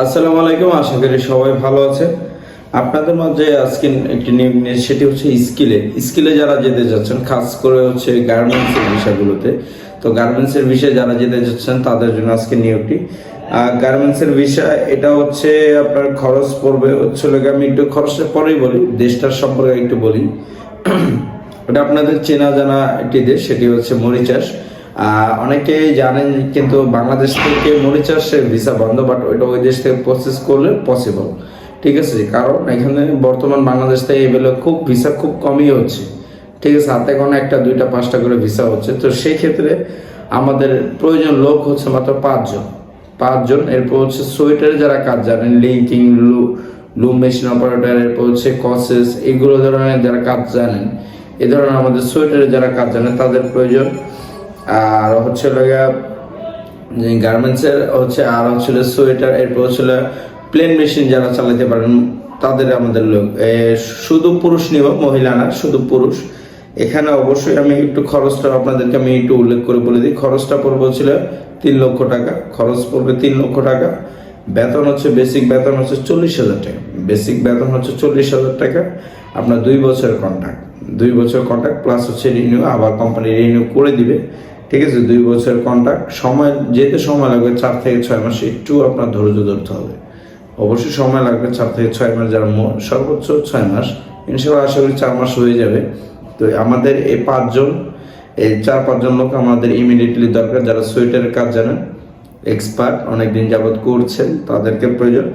আসসালামু আলাইকুম, আশা করি সবাই ভালো আছে। আপনাদের মাঝে আজকে একটি নিয়োগ নিয়ে, সেটি হচ্ছে স্কিলে যারা যেতে যাচ্ছেন, খাস করে হচ্ছে গার্মেন্টসের বিষয়গুলোতে। তো গার্মেন্টসের বিষয়ে যারা যেতে যাচ্ছেন তাদের জন্য আজকে নিয়োগটি। গার্মেন্টসের বিষয় এটা হচ্ছে আপনার খরচ পড়বে হচ্ছে, আমি একটু খরচটা পরেই বলি, দেশটার সম্পর্কে একটু বলি। এটা আপনাদের চেনা জানা একটি দেশ, সেটি হচ্ছে মরিচাস। অনেকেই জানেন, কিন্তু বাংলাদেশ থেকে মরিচাসের ভিসা বন্ধ, বাট ওইটা ওই দেশ থেকে প্রসেস করলে পসিবল। ঠিক আছে, কারণ এখানে বর্তমান বাংলাদেশ থেকে এগুলো খুব ভিসা খুব কমই হচ্ছে। ঠিক আছে, হাতে কোনো একটা দুইটা পাঁচটা করে ভিসা হচ্ছে। তো সেই ক্ষেত্রে আমাদের প্রয়োজন লোক হচ্ছে মাত্র পাঁচজন। এরপর হচ্ছে সোয়েটারে যারা কাজ জানেন, লিঙ্কিং, লুম মেশিন অপারেটর, এরপর হচ্ছে কসেস, এগুলো ধরনের যারা কাজ জানেন, এ ধরনের আমাদের সোয়েটারে যারা কাজ জানেন তাদের প্রয়োজন। আর হচ্ছে গার্মেন্টসের হচ্ছে, আর হচ্ছে সোয়েটার, এরপর হচ্ছে প্লেন মেশিন যারা চালাতে পারেন তাদের আমাদের লোক। শুধু পুরুষ নিব, মহিলা না, শুধু পুরুষ। এখানে অবশ্যই আমি একটু খরচটা আপনাদেরকে আমি একটু উল্লেখ করে বলে দিই। খরচটা পড়বে ছিল 3 লক্ষ টাকা। খরচ পড়বে 3 লক্ষ টাকা। বেতন হচ্ছে, বেসিক বেতন হচ্ছে 40,000 টাকা। বেসিক বেতন হচ্ছে 40,000 টাকা। আপনার 2 বছরের কন্ট্রাক্ট, 2 বছর কন্ট্রাক্ট প্লাস হচ্ছে রিনিউ, আবার কোম্পানি রিনিউ করে দিবে। ঠিক আছে, 2 বছরের কন্ট্রাক্ট। সময় যেতে সময় লাগবে 4 থেকে 6 মাস, একটু আপনার ধৈর্য ধরতে হবে। অবশ্যই সময় লাগবে 4 থেকে 6 মাস, যারা সর্বোচ্চ 6 মাস, ইনশাআল্লাহ আশা করি 4 মাস হয়ে যাবে। তো আমাদের এই 4-5 জন লোক আমাদের ইমিডিয়েটলি দরকার, যারা সোয়েটারের কাজ জানেন, এক্সপার্ট, অনেকদিন যাবত করছেন, তাদেরকে প্রয়োজন।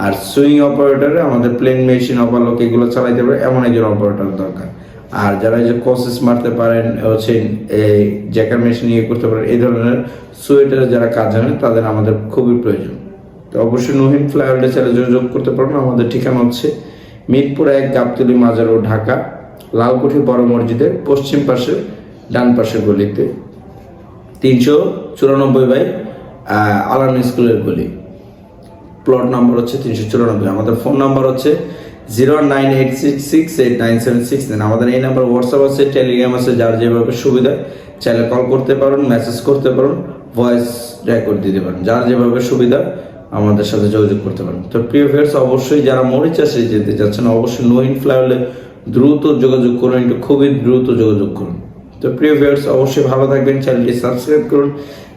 আর সুইং অপারেটরে আমাদের প্লেন মেশিন অপারলোক এগুলো চালাইতে পারে এমন একজন অপারেটর দরকার। আর যারা এই যে কসেস মারতে পারেন, হচ্ছে এই জ্যাকার মেশিন ইয়ে করতে পারেন, এই ধরনের সোয়েটারে যারা কাজ জানেন তাদের আমাদের খুবই প্রয়োজন। তো অবশ্যই নহিন ফ্লাইওভারে চ্যানেলে যোগাযোগ করতে পারবেন। আমাদের ঠিকানা হচ্ছে মিরপুর 1, গাবতলী মাজার রোড, ঢাকা, লালকুঠি বড় মসজিদের পশ্চিম পাশে ডান পাশে গলিতে, 394 বাই আলান স্কুলের গলি। প্লট নাম্বার হচ্ছে 394। আমাদের ফোন নাম্বার হচ্ছে 09866897669। আমাদের এই নাম্বার হোয়াটসঅ্যাপ আছে, টেলিগ্রাম আছে, যার যেভাবে সুবিধা চাইলে কল করতে পারেন, মেসেজ করতে পারেন, ভয়েস রেকর্ড দিতে পারেন, যার যেভাবে সুবিধা আমাদের সাথে যোগাযোগ করতে পারেন। তো প্রিয় ভিউয়ার্স, অবশ্যই যারা মরিচাসে যেতে যাচ্ছেন অবশ্যই নহিন ফ্লাইওভারে দ্রুত যোগাযোগ করুন, একটু খুবই দ্রুত যোগাযোগ করুন। তো প্রিয় ভিউয়ার্স, অবশ্যই ভালো থাকবেন, চ্যানেলটি সাবস্ক্রাইব করুন,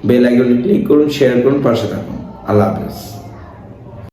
বেল আইকনে ক্লিক করুন, শেয়ার করুন, পাশে থাকুন। আল্লাহ হাফেজ।